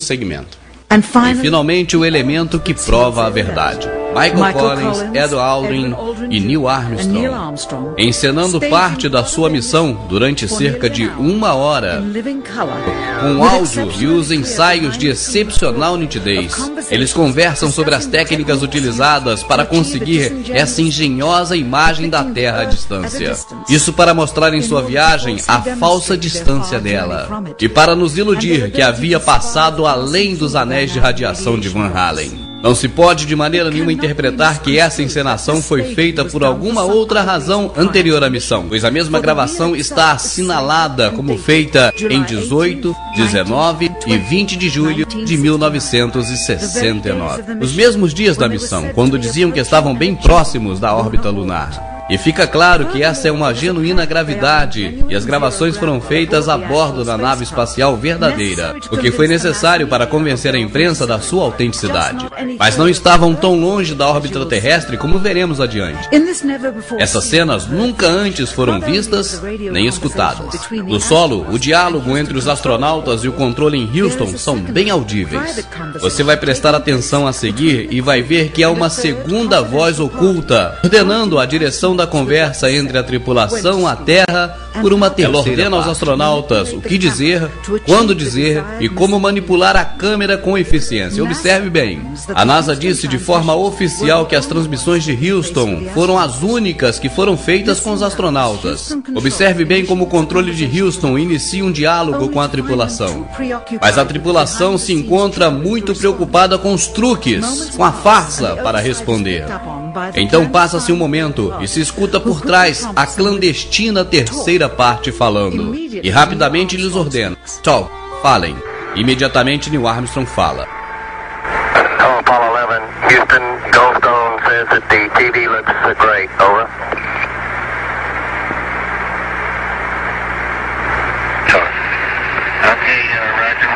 segmento. E finalmente o elemento que prova a verdade. Michael Collins, Ed Aldrin e Neil Armstrong, encenando parte da sua missão durante cerca de 1 hora, com áudio e os ensaios de excepcional nitidez. Eles conversam sobre as técnicas utilizadas para conseguir essa engenhosa imagem da Terra à distância. Isso para mostrar em sua viagem a falsa distância dela, e para nos iludir que havia passado além dos anéis de radiação de Van Halen. Não se pode de maneira nenhuma interpretar que essa encenação foi feita por alguma outra razão anterior à missão, pois a mesma gravação está assinalada como feita em 18, 19 e 20 de julho de 1969. Os mesmos dias da missão, quando diziam que estavam bem próximos da órbita lunar. E fica claro que essa é uma genuína gravidade, e as gravações foram feitas a bordo da nave espacial verdadeira, o que foi necessário para convencer a imprensa da sua autenticidade. Mas não estavam tão longe da órbita terrestre como veremos adiante. Essas cenas nunca antes foram vistas nem escutadas. No solo, o diálogo entre os astronautas e o controle em Houston são bem audíveis. Você vai prestar atenção a seguir e vai ver que há uma segunda voz oculta, ordenando a direção da conversa entre a tripulação, a Terra, por uma terceira. Ela ordena aos astronautas o que dizer, quando dizer e como manipular a câmera com eficiência. Observe bem. A NASA disse de forma oficial que as transmissões de Houston foram as únicas que foram feitas com os astronautas. Observe bem como o controle de Houston inicia um diálogo com a tripulação. Mas a tripulação se encontra muito preocupada com os truques, com a farsa para responder. Então passa-se um momento e se escuta por trás a clandestina terceira parte falando. E rapidamente lhes ordena: talk, falem. Imediatamente Neil Armstrong fala. Apollo 11, Houston, Goldstone says that the TV looks great, over. Okay, Roger,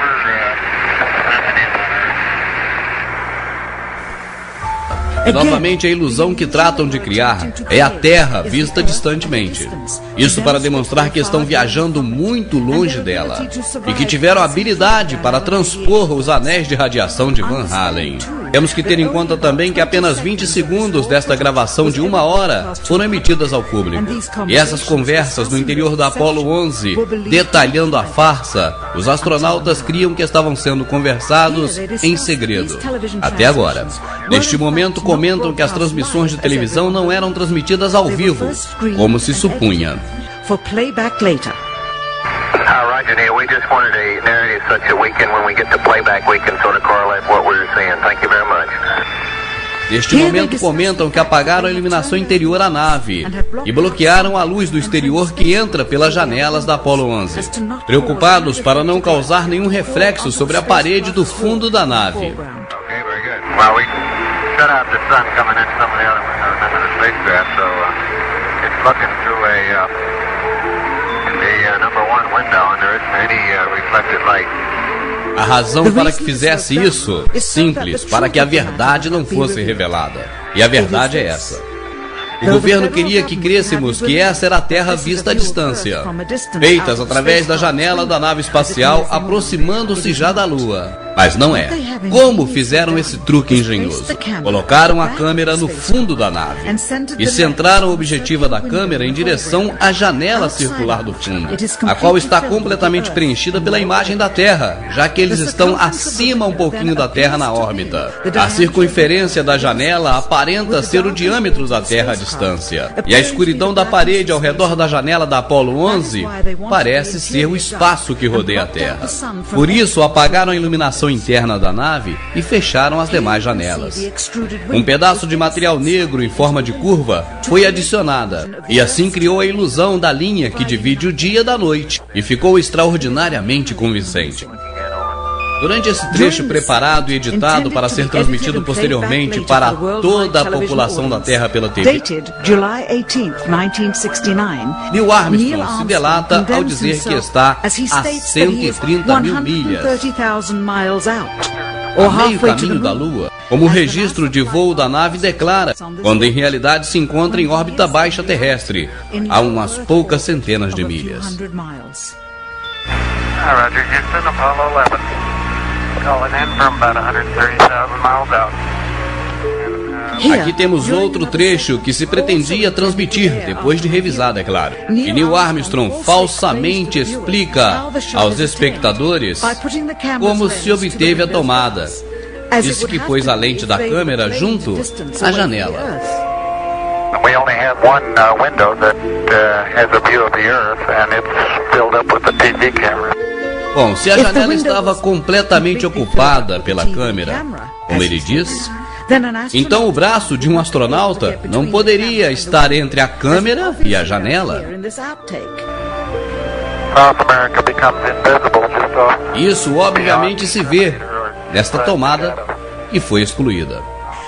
we're Novamente, a ilusão que tratam de criar é a Terra vista distantemente. Isso para demonstrar que estão viajando muito longe dela e que tiveram habilidade para transpor os anéis de radiação de Van Halen. Temos que ter em conta também que apenas 20 segundos desta gravação de 1 hora foram emitidas ao público. E essas conversas no interior da Apollo 11, detalhando a farsa, os astronautas criam que estavam sendo conversados em segredo. Até agora. Neste momento, comentam que as transmissões de televisão não eram transmitidas ao vivo, como se supunha. Roger, Neil, we just wanted a narrative such that we can, when we get to playback, we can sort of correlate what we're seeing. Thank you very much. Neste momento comentam que apagaram a iluminação interior à nave e bloquearam a luz do exterior que entra pelas janelas da Apollo 11, preocupados para não causar nenhum reflexo sobre a parede do fundo da nave. Okay, very good. Well, we shut out the sun coming in some of the other ones, into the spacecraft, so it's looking through the number 1 window, and there isn't any reflected light. A razão para que fizesse isso, simples, para que a verdade não fosse revelada. E a verdade é essa. O governo queria que crêssemos que essa era a Terra vista à distância, feitas através da janela da nave espacial, aproximando-se já da Lua. Mas não é. Como fizeram esse truque engenhoso? Colocaram a câmera no fundo da nave e centraram a objetiva da câmera em direção à janela circular do fundo, a qual está completamente preenchida pela imagem da Terra, já que eles estão acima um pouquinho da Terra na órbita. A circunferência da janela aparenta ser o diâmetro da Terra à distância, e a escuridão da parede ao redor da janela da Apollo 11 parece ser o espaço que rodeia a Terra. Por isso, apagaram a iluminação interna da nave e fecharam as demais janelas. Um pedaço de material negro em forma de curva foi adicionada, e assim criou a ilusão da linha que divide o dia da noite, e ficou extraordinariamente convincente. Durante esse trecho preparado e editado para ser transmitido posteriormente para toda a população da Terra pela TV, Neil Armstrong se delata ao dizer que está a 130 mil milhas, a meio caminho da Lua, como o registro de voo da nave declara, quando em realidade se encontra em órbita baixa terrestre, a umas poucas centenas de milhas. Roger, Houston, Apollo 11. Aqui temos outro trecho que se pretendia transmitir, depois de revisado, é claro. E Neil Armstrong falsamente explica aos espectadores como se obteve a tomada. Disse que pôs a lente da câmera junto à janela. We only have one window that has a view of the Earth, and it's filled up with the TV camera. Bom, se a janela estava completamente ocupada pela câmera, como ele diz, então o braço de um astronauta não poderia estar entre a câmera e a janela. Isso obviamente se vê nesta tomada e foi excluída.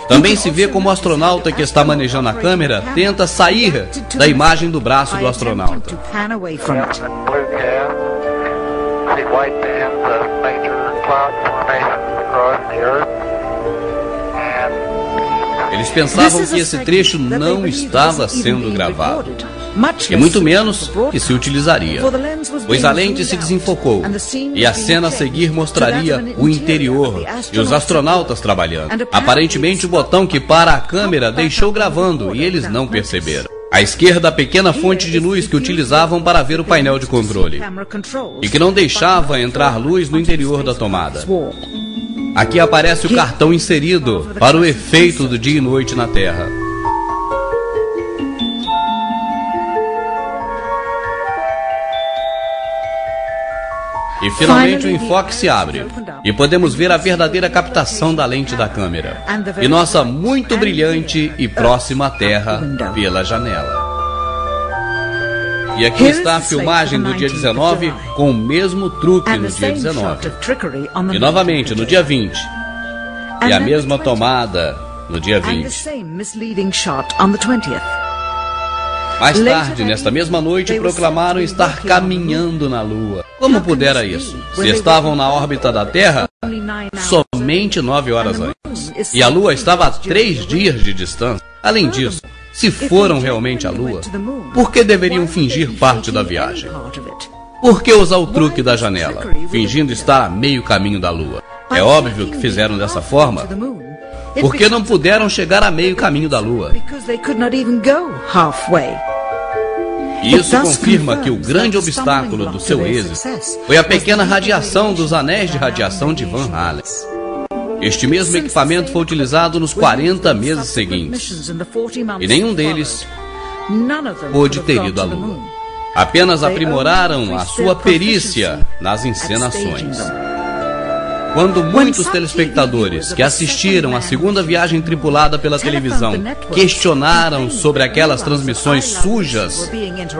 Também se vê como o astronauta que está manejando a câmera tenta sair da imagem do braço do astronauta. Eles pensavam que esse trecho não estava sendo gravado, e muito menos que se utilizaria, pois a lente se desenfocou e a cena a seguir mostraria o interior e os astronautas trabalhando. Aparentemente o botão que para a câmera deixou gravando e eles não perceberam. À esquerda, a pequena fonte de luz que utilizavam para ver o painel de controle e que não deixava entrar luz no interior da tomada. Aqui aparece o cartão inserido para o efeito do dia e noite na Terra. E finalmente o enfoque se abre e podemos ver a verdadeira captação da lente da câmera e nossa muito brilhante e próxima Terra pela janela. E aqui está a filmagem do dia 19 com o mesmo truque no dia 19. E novamente no dia 20. E a mesma tomada no dia 20. Mais tarde, nesta mesma noite, proclamaram estar caminhando na Lua. Como pudera isso? Se estavam na órbita da Terra somente 9 horas antes. E a Lua estava a 3 dias de distância. Além disso, se foram realmente à Lua, por que deveriam fingir parte da viagem? Por que usar o truque da janela, fingindo estar a meio caminho da Lua? É óbvio que fizeram dessa forma, porque não puderam chegar a meio caminho da Lua. Isso confirma que o grande obstáculo do seu êxito foi a pequena radiação dos anéis de radiação de Van Allen. Este mesmo equipamento foi utilizado nos 40 meses seguintes, e nenhum deles pôde ter ido à Lua. Apenas aprimoraram a sua perícia nas encenações. Quando muitos telespectadores que assistiram à segunda viagem tripulada pela televisão questionaram sobre aquelas transmissões sujas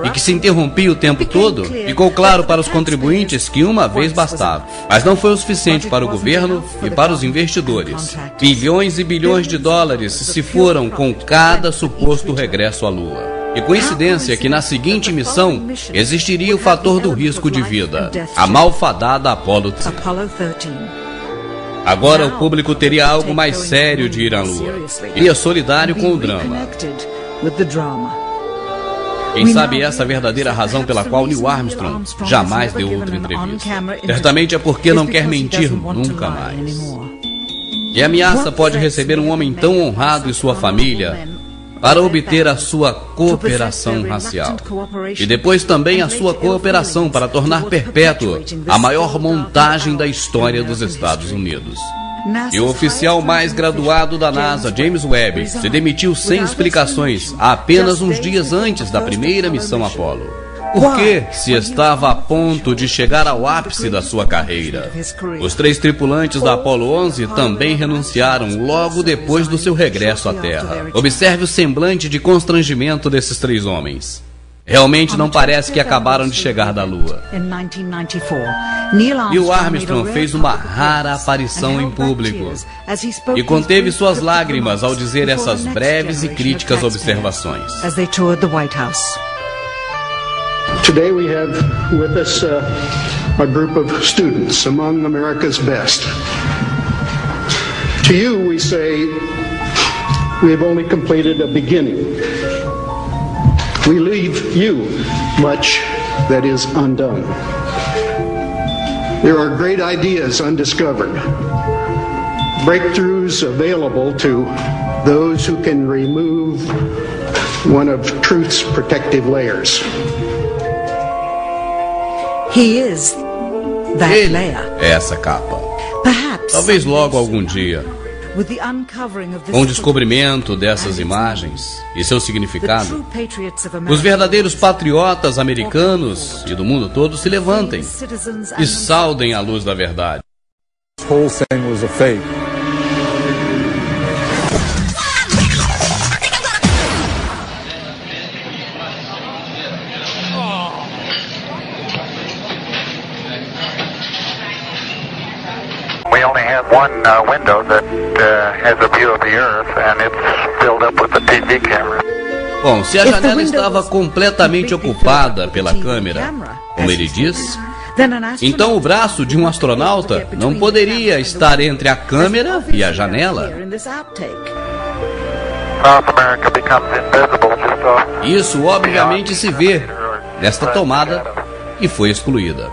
e que se interrompia o tempo todo, ficou claro para os contribuintes que uma vez bastava. Mas não foi o suficiente para o governo e para os investidores. Bilhões e bilhões de dólares se foram com cada suposto regresso à Lua. E coincidência que na seguinte missão existiria o fator do risco de vida, a malfadada Apollo 13. Agora o público teria algo mais sério de ir à Lua. Iria solidário com o drama. Quem sabe essa é a verdadeira razão pela qual Neil Armstrong jamais deu outra entrevista. Certamente é porque não quer mentir nunca mais. Que ameaça pode receber um homem tão honrado e sua família para obter a sua cooperação racial e depois também a sua cooperação para tornar perpétua a maior montagem da história dos Estados Unidos. E o oficial mais graduado da NASA, James Webb, se demitiu sem explicações apenas uns dias antes da primeira missão Apollo. Porque, se estava a ponto de chegar ao ápice da sua carreira, os 3 tripulantes da Apollo 11 também renunciaram logo depois do seu regresso à Terra. Observe o semblante de constrangimento desses 3 homens. Realmente não parece que acabaram de chegar da Lua. Neil Armstrong fez uma rara aparição em público e conteve suas lágrimas ao dizer essas breves e críticas observações. Today we have with us a group of students among America's best. To you we say we have only completed a beginning. We leave you much that is undone. There are great ideas undiscovered, breakthroughs available to those who can remove one of truth's protective layers. He is that Ele layer. é essa capa. Perhaps Talvez logo algum dia, with the uncovering of this com o descobrimento dessas imagens e seu the significado, true patriots of os America, verdadeiros patriotas americanos e do mundo todo se levantem citizens e and saudem a luz da verdade. This whole thing was a fake. We only have one window that has a view of the Earth, and it's filled up with the TV camera. Bom, se a janela estava completamente ocupada pela câmera, como ele diz, então o braço de um astronauta não poderia estar entre a câmera e a janela. South America becomes invisible just off. Isso obviamente se vê nesta tomada que foi excluída.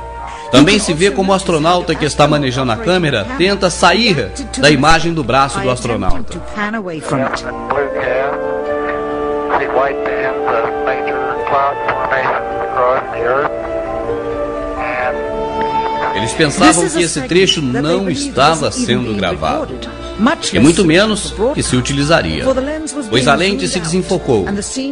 Também se vê como o astronauta que está manejando a câmera tenta sair da imagem do braço do astronauta. Blue cast. See white bands of major cloud formations across the Earth. Eles pensavam que esse trecho não estava sendo gravado, e muito menos que se utilizaria, pois a lente se desenfocou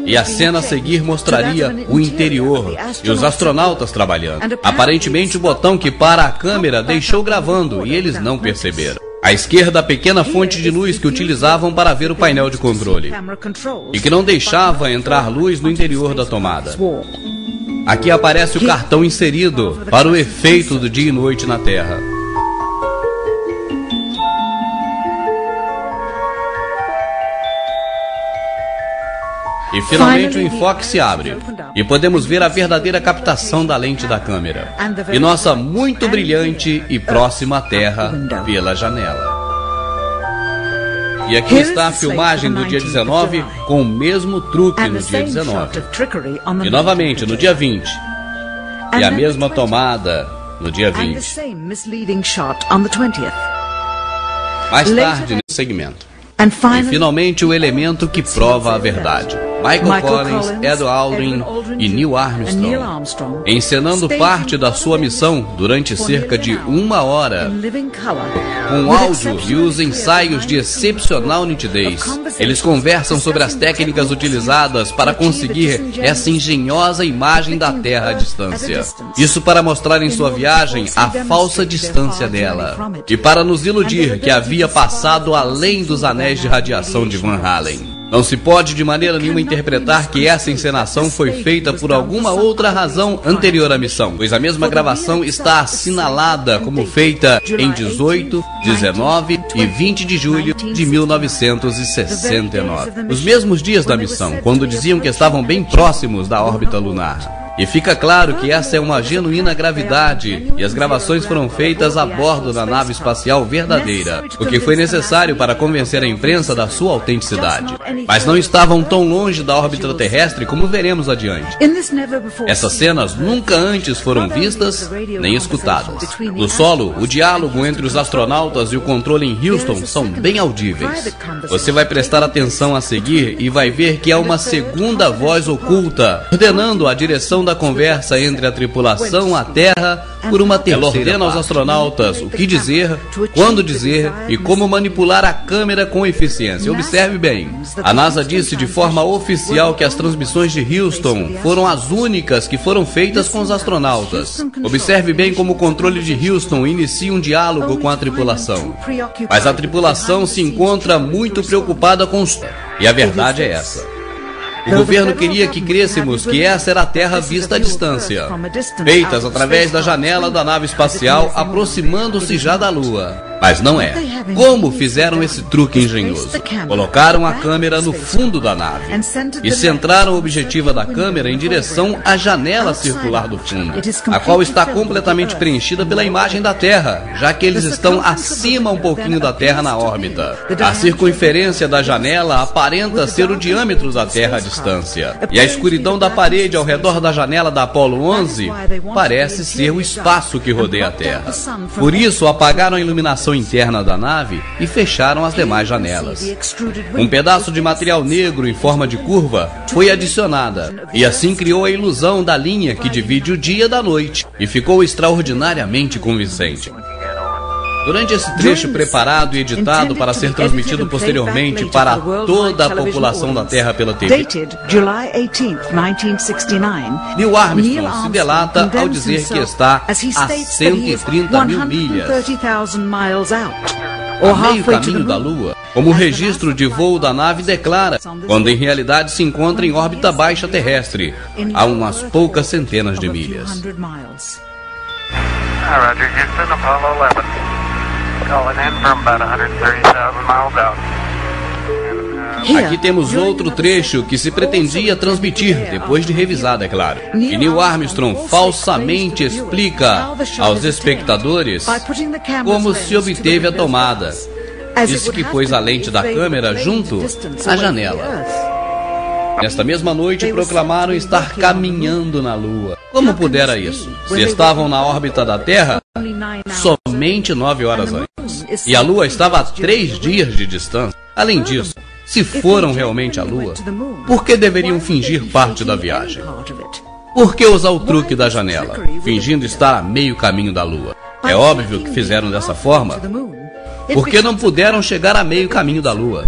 e a cena a seguir mostraria o interior e os astronautas trabalhando. Aparentemente o botão que para a câmera deixou gravando e eles não perceberam. À esquerda, a pequena fonte de luz que utilizavam para ver o painel de controle e que não deixava entrar luz no interior da tomada. Aqui aparece o cartão inserido para o efeito do dia e noite na Terra. E finalmente o enfoque se abre e podemos ver a verdadeira captação da lente da câmera e nossa muito brilhante e próxima Terra pela janela. E aqui está a filmagem do dia 19 com o mesmo truque no dia 19. E novamente no dia 20. E a mesma tomada no dia 20. Mais tarde nesse segmento. E finalmente o elemento que prova a verdade. Michael Collins, Ed Aldrin e Neil Armstrong, encenando parte da sua missão durante cerca de 1 hora, com áudio e os ensaios de excepcional nitidez. Eles conversam sobre as técnicas utilizadas para conseguir essa engenhosa imagem da Terra à distância. Isso para mostrar em sua viagem a falsa distância dela, e para nos iludir que havia passado além dos anéis de radiação de Van Allen. Não se pode de maneira nenhuma interpretar que essa encenação foi feita por alguma outra razão anterior à missão, pois a mesma gravação está assinalada como feita em 18, 19 e 20 de julho de 1969. Os mesmos dias da missão, quando diziam que estavam bem próximos da órbita lunar. E fica claro que essa é uma genuína gravidade e as gravações foram feitas a bordo da nave espacial verdadeira, o que foi necessário para convencer a imprensa da sua autenticidade. Mas não estavam tão longe da órbita terrestre como veremos adiante. Essas cenas nunca antes foram vistas nem escutadas. No solo, o diálogo entre os astronautas e o controle em Houston são bem audíveis. Você vai prestar atenção a seguir e vai ver que há uma segunda voz oculta ordenando a direção da conversa entre a tripulação à Terra por uma terceira. Ela ordena aos astronautas o que dizer, quando dizer e como manipular a câmera com eficiência. Observe bem. A NASA disse de forma oficial que as transmissões de Houston foram as únicas que foram feitas com os astronautas. Observe bem como o controle de Houston inicia um diálogo com a tripulação. Mas a tripulação se encontra muito preocupada com os... E a verdade é essa. O governo queria que crêssemos que essa era a Terra vista à distância, feitas através da janela da nave espacial aproximando-se já da Lua. Mas não é. Como fizeram esse truque engenhoso? Colocaram a câmera no fundo da nave e centraram a objetiva da câmera em direção à janela circular do fundo, a qual está completamente preenchida pela imagem da Terra, já que eles estão acima um pouquinho da Terra na órbita. A circunferência da janela aparenta ser o diâmetro da Terra à distância, e a escuridão da parede ao redor da janela da Apollo 11 parece ser o espaço que rodeia a Terra. Por isso, apagaram a iluminação interna da nave e fecharam as demais janelas. Um pedaço de material negro em forma de curva foi adicionada, e assim criou a ilusão da linha que divide o dia da noite, e ficou extraordinariamente convincente. Durante esse trecho preparado e editado para ser transmitido posteriormente para toda a população da Terra pela TV, Neil Armstrong se delata ao dizer que está a 130 mil milhas, a meio caminho da Lua, como o registro de voo da nave declara, quando em realidade se encontra em órbita baixa terrestre, a umas poucas centenas de milhas. Roger, Houston, Apollo 11. Calling in from about 130,000 miles out. Aqui temos outro trecho que se pretendia transmitir, depois de revisado, é claro. E Neil Armstrong falsamente explica aos espectadores como se obteve a tomada. Disse que pôs a lente da câmera junto à janela. Nesta mesma noite proclamaram estar caminhando na Lua. Como pudera isso? Se estavam na órbita da Terra somente 9 horas antes. E a Lua estava a 3 dias de distância. Além disso, se foram realmente à Lua, por que deveriam fingir parte da viagem? Por que usar o truque da janela, fingindo estar a meio caminho da Lua? É óbvio que fizeram dessa forma, porque não puderam chegar a meio caminho da Lua.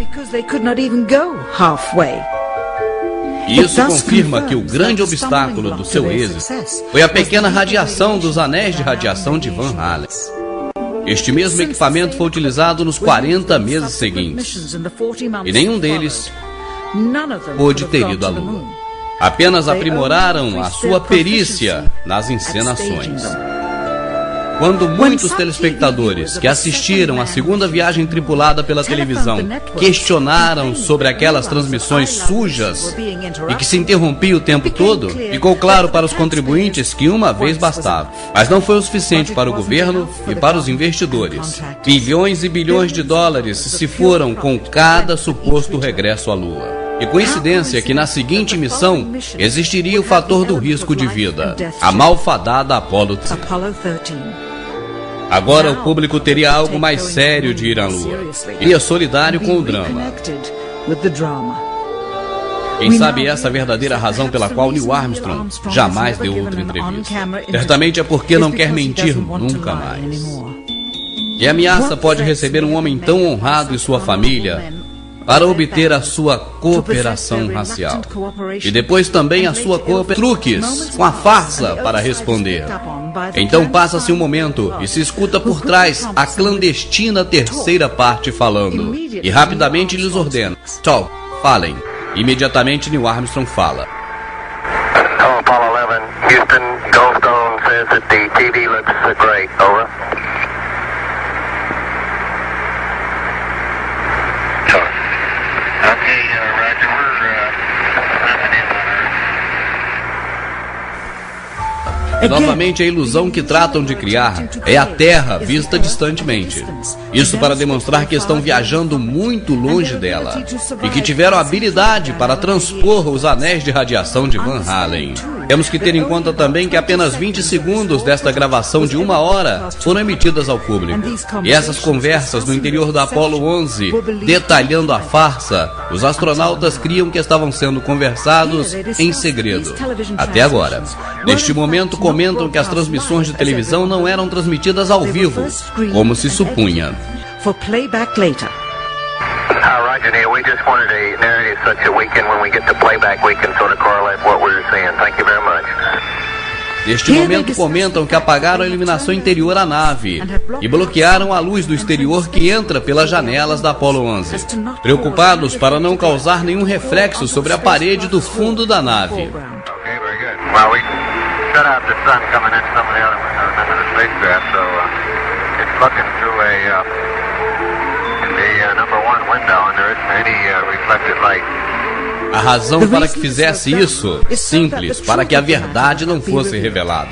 Isso confirma que o grande obstáculo do seu êxito foi a pequena radiação dos anéis de radiação de Van Allen. Este mesmo equipamento foi utilizado nos 40 meses seguintes, e nenhum deles pôde ter ido à Lua. Apenas aprimoraram a sua perícia nas encenações. Quando muitos telespectadores que assistiram à segunda viagem tripulada pela televisão questionaram sobre aquelas transmissões sujas e que se interrompiam o tempo todo, ficou claro para os contribuintes que uma vez bastava. Mas não foi o suficiente para o governo e para os investidores. Bilhões e bilhões de dólares se foram com cada suposto regresso à Lua. E coincidência que na seguinte missão existiria o fator do risco de vida, a malfadada Apollo 13. Agora o público teria algo mais sério de ir à Lua. E é solidário com o drama. Quem sabe essa é a verdadeira razão pela qual Neil Armstrong jamais deu outra entrevista. Certamente é porque não quer mentir nunca mais. Que ameaça pode receber um homem tão honrado e sua família para obter a sua cooperação racial? E depois também a sua truques com a farsa para responder. Então passa-se um momento e se escuta por trás a clandestina terceira parte falando. E rapidamente lhes ordena: talk, falem. Imediatamente Neil Armstrong fala. Oh, Apollo 11, Houston, Goldstone says that the TV looks great, over. Novamente, a ilusão que tratam de criar é a Terra vista distantemente. Isso para demonstrar que estão viajando muito longe dela e que tiveram habilidade para transpor os anéis de radiação de Van Allen. Temos que ter em conta também que apenas 20 segundos desta gravação de 1 hora foram emitidas ao público. E essas conversas no interior da Apollo 11, detalhando a farsa, os astronautas criam que estavam sendo conversados em segredo. Até agora. Neste momento, comentam que as transmissões de televisão não eram transmitidas ao vivo, como se supunha. Roger, Neil, we just wanted a narrative such that we can, when we get to playback, we can sort of correlate what we're seeing. Thank you very much. Neste momento comentam que apagaram a iluminação interior à nave e bloquearam a luz do exterior que entra pelas janelas da Apollo 11, preocupados para não causar nenhum reflexo sobre a parede do fundo da nave. Okay, very good. Well, we shut out the sun coming in some of the other windows into the spacecraft, so it's looking through the number 1 window, and there isn't any reflected light. A razão para que fizesse isso, simples, para que a verdade não fosse revelada.